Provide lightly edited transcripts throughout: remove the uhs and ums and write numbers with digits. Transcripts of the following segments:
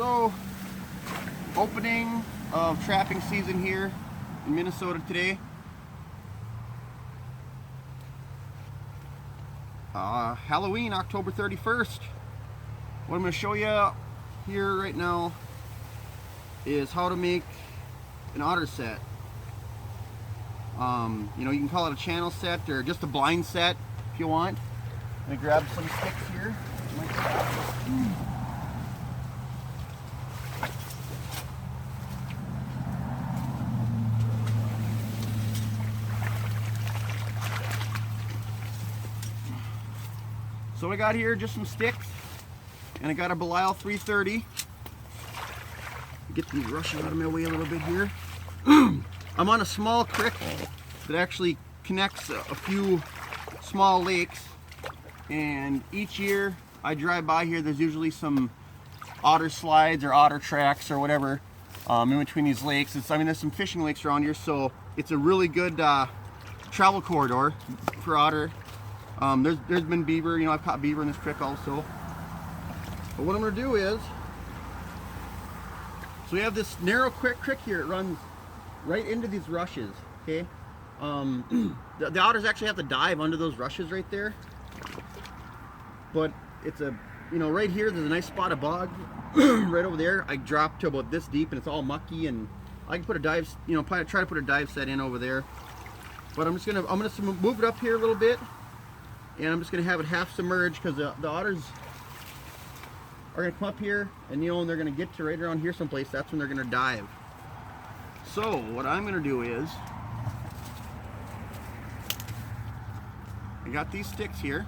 So, opening of trapping season here in Minnesota today. Halloween, October 31st. What I'm going to show you here right now is how to make an otter set. You know, you can call it a channel set or just a blind set if you want. Let me grab some sticks here. So what I got here, just some sticks, and I got a Belial 330. Get these rushes out of my way a little bit here. I'm on a small creek that actually connects a few small lakes, and each year I drive by here, there's usually some otter slides or otter tracks or whatever in between these lakes. I mean, there's some fishing lakes around here, so it's a really good travel corridor for otter. There's been beaver, you know, I've caught beaver in this creek also. But what I'm going to do is, so we have this narrow creek here. It runs right into these rushes, okay? The otters actually have to dive under those rushes right there. But it's a, you know, right here there's a nice spot of bog. Right over there, I dropped to about this deep and it's all mucky, and I can put a dive, you know, try to put a dive set in over there. But I'm gonna move it up here a little bit. And I'm just going to have it half submerged because the otters are going to come up here, and you know, when they're going to get to right around here someplace, that's when they're going to dive. So what I'm going to do is, I got these sticks here.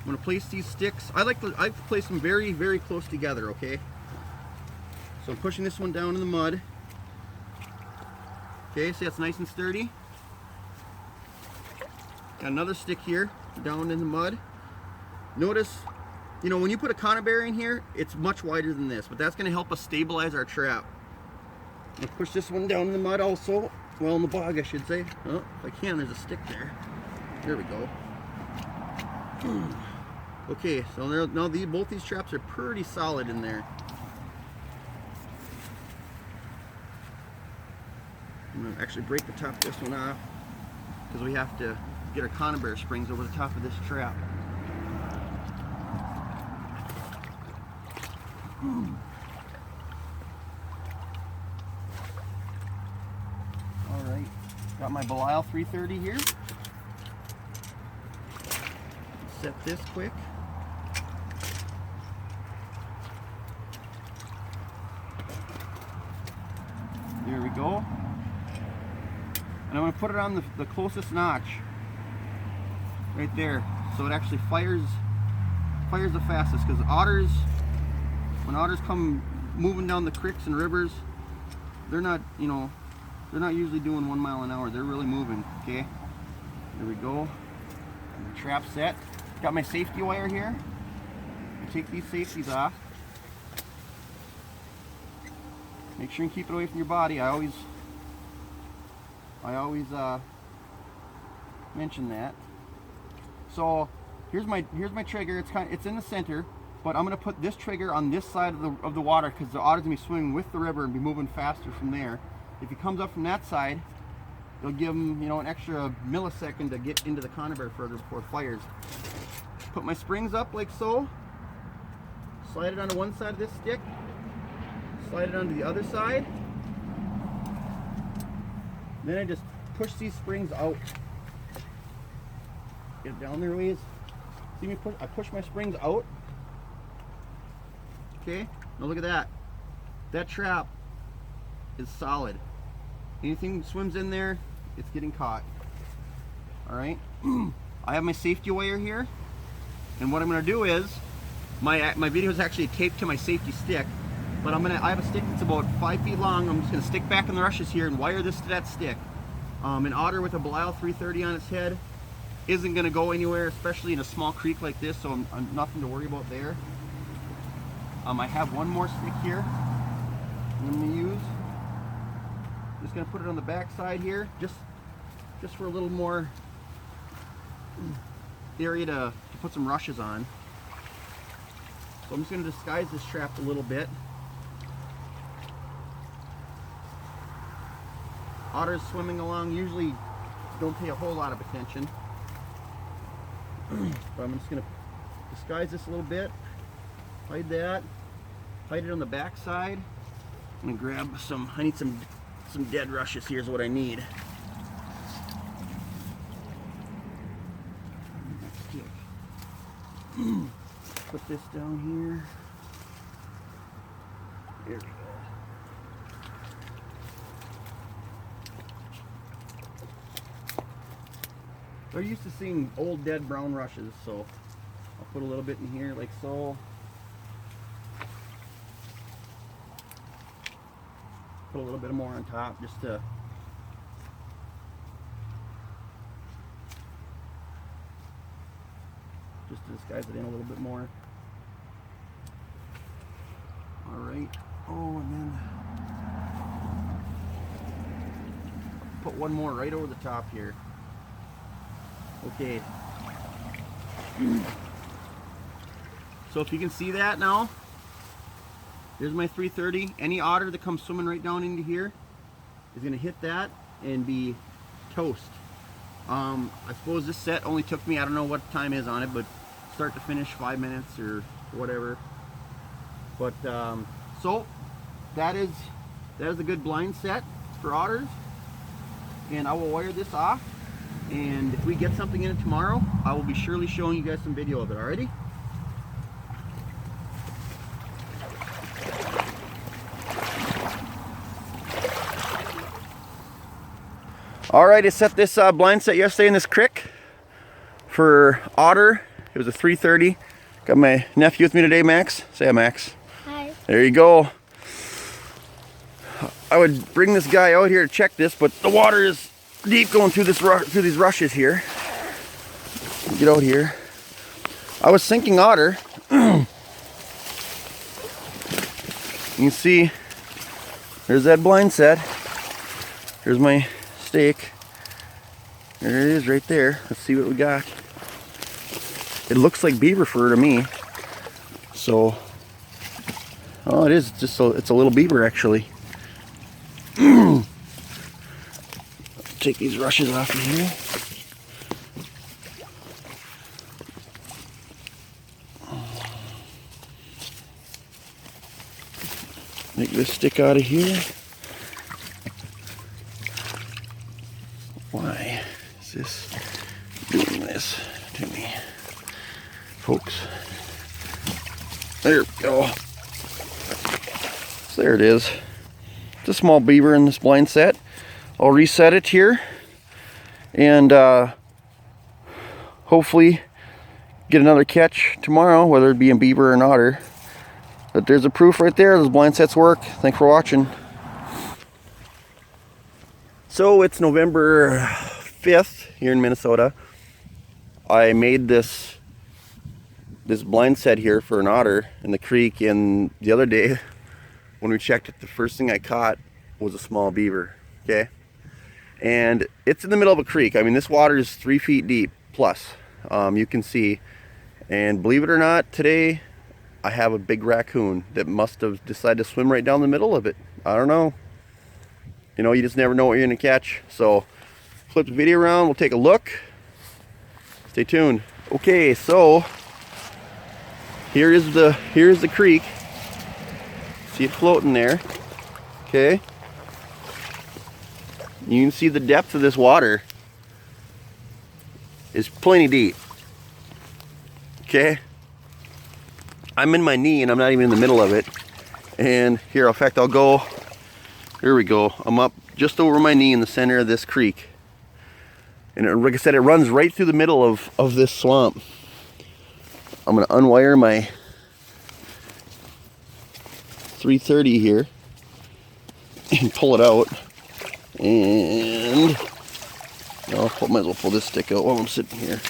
I'm going to place these sticks. I like to place them very, very close together, okay? So I'm pushing this one down in the mud. Okay, see that's nice and sturdy. Got another stick here down in the mud. Notice, you know, when you put a conibear in here, it's much wider than this, but that's going to help us stabilize our trap. I'll push this one down in the mud also. Well, in the bog, I should say. Oh, if I can, there's a stick there. There we go. Okay, so now both these traps are pretty solid in there. I'm going to actually break the top of this one off because we have to get our conibear springs over the top of this trap. Alright, got my Belial 330 here. Set this quick. There we go. And I'm going to put it on the closest notch. Right there, so it actually fires the fastest, because otters, when otters come moving down the creeks and rivers, they're not, you know, they're not usually doing 1 mile an hour. They're really moving. Okay, there we go. And the trap set. Got my safety wire here. I take these safeties off. Make sure you keep it away from your body. I always mention that. So here's my trigger. It's in the center, but I'm gonna put this trigger on this side of the water because the otter's gonna be swimming with the river and be moving faster from there. If he comes up from that side, it'll give him, you know, an extra millisecond to get into the conibear further before it fires. Put my springs up like so. Slide it onto one side of this stick. Slide it onto the other side. Then I just push these springs out. Get it down there ways. See me push? I push my springs out. Okay, now look at that. That trap is solid. Anything that swims in there, it's getting caught. All right. I have my safety wire here, and what I'm going to do is, my video is actually taped to my safety stick, but I have a stick that's about 5 feet long. I'm just going to stick back in the rushes here and wire this to that stick. An otter with a Belial 330 on its head isn't going to go anywhere, especially in a small creek like this, so I'm nothing to worry about there. I have one more stick here I'm going to use. Just going to put it on the back side here, just for a little more area to put some rushes on. So I'm just going to disguise this trap a little bit. Otters swimming along usually don't pay a whole lot of attention. But I'm just going to disguise this a little bit. Hide that. Hide it on the back side. I'm going to grab some, I need some dead rushes. Here's what I need. Put this down here. There we go. They're used to seeing old dead brown rushes, so I'll put a little bit in here like so. Put a little bit more on top just to disguise it in a little bit more. All right. Oh, and then put one more right over the top here. Okay. So if you can see that now, there's my 330. Any otter that comes swimming right down into here is gonna hit that and be toast. I suppose this set only took me, I don't know what time is on it, but start to finish 5 minutes or whatever. But so that is a good blind set for otters, and I will wire this off, and if we get something in it tomorrow, I will be surely showing you guys some video of it. Alrighty? Alright, I set this blind set yesterday in this creek for otter. It was a 330. Got my nephew with me today, Max. Say hi, Max. Hi. There you go. I would bring this guy out here to check this, but the water is deep going through these rushes here. Get out here. I was sinking otter. You can see there's that blind set. Here's my stake. There it is right there. Let's see what we got. It looks like beaver fur to me. So, oh, it is just it's a little beaver actually. Take these rushes off of here. Make this stick out of here. Why is this doing this to me, folks? There we go. So there it is. It's a small beaver in this blind set. I'll reset it here and hopefully get another catch tomorrow, whether it be a beaver or an otter. But there's a proof right there. Those blind sets work. Thanks for watching. So it's November 5th here in Minnesota. I made this blind set here for an otter in the creek, and the other day when we checked it, the first thing I caught was a small beaver. Okay, and it's in the middle of a creek. I mean, this water is 3 feet deep plus. You can see, and believe it or not, today I have a big raccoon that must have decided to swim right down the middle of it. I don't know. You know, you just never know what you're gonna catch. So flip the video around, we'll take a look. Stay tuned. Okay, so here's the creek. See it floating there. Okay. You can see the depth of this water is plenty deep. Okay. I'm in my knee and I'm not even in the middle of it. And here, in fact, I'll go. Here we go. I'm up just over my knee in the center of this creek. And like I said, it runs right through the middle of this swamp. I'm going to unwire my 330 here and pull it out. And I might as well pull this stick out while I'm sitting here.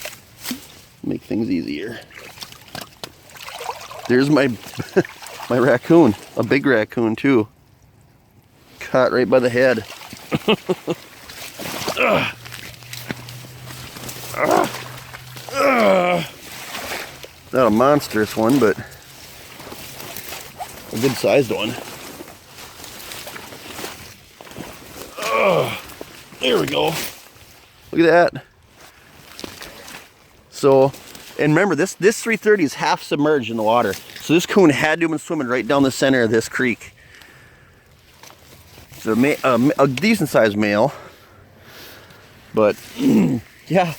Make things easier. There's my my raccoon, a big raccoon too. Caught right by the head. Not a monstrous one, but A good sized one. Oh, there we go. Look at that. So, and remember this 330 is half submerged in the water. So this coon had to have been swimming right down the center of this creek. It's a decent sized male. But yeah,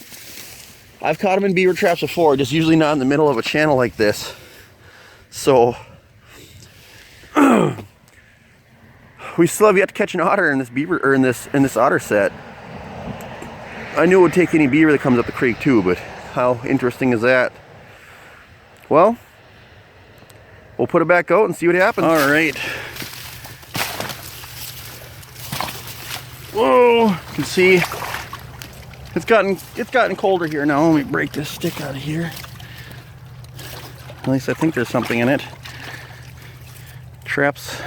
I've caught them in beaver traps before, just usually not in the middle of a channel like this. So we still have yet to catch an otter in this beaver, or in this otter set. I knew it would take any beaver that comes up the creek too, but how interesting is that? Well, we'll put it back out and see what happens. All right. Whoa, you can see it's gotten colder here now. Let me break this stick out of here. At least I think there's something in it. Trap's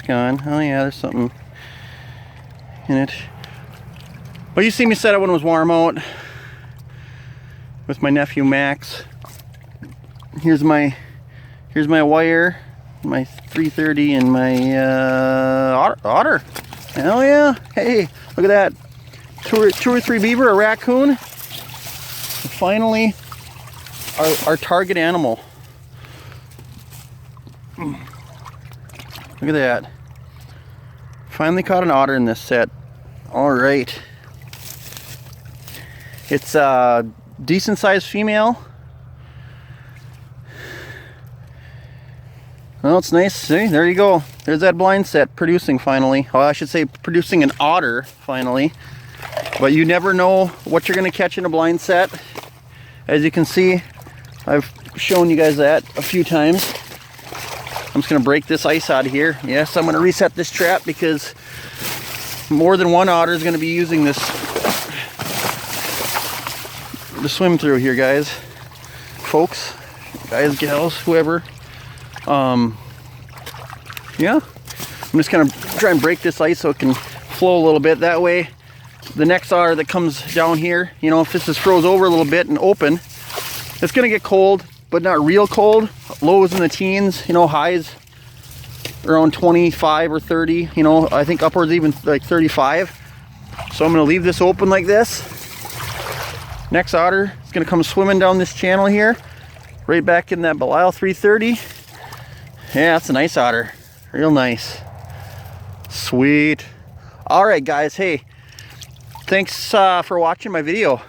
gone. Oh yeah, there's something in it. Well, you see me set it when it was warm out with my nephew Max. Here's my wire, my 330 and my otter. Hell yeah! Hey, look at that. Two or three beaver, a raccoon. Finally, our target animal. Look at that. Finally caught an otter in this set. All right. It's a decent sized female. Well, it's nice. See, there you go. There's that blind set producing finally. Well, I should say producing an otter finally. But you never know what you're going to catch in a blind set. As you can see, I've shown you guys that a few times. I'm just going to break this ice out of here. Yes, I'm going to reset this trap because more than one otter is going to be using this to swim through here, guys. Folks, guys, gals, whoever. Yeah, I'm just gonna try and break this ice so it can flow a little bit. That way the next otter that comes down here, you know, if this is froze over a little bit and open, it's gonna get cold, but not real cold. Lows in the teens, you know, highs around 25 or 30, you know, I think upwards even like 35. So I'm gonna leave this open like this. Next otter is gonna come swimming down this channel here, right back in that Belial 330. Yeah, that's a nice otter. Real nice. Sweet. All right, guys. Hey, thanks for watching my video.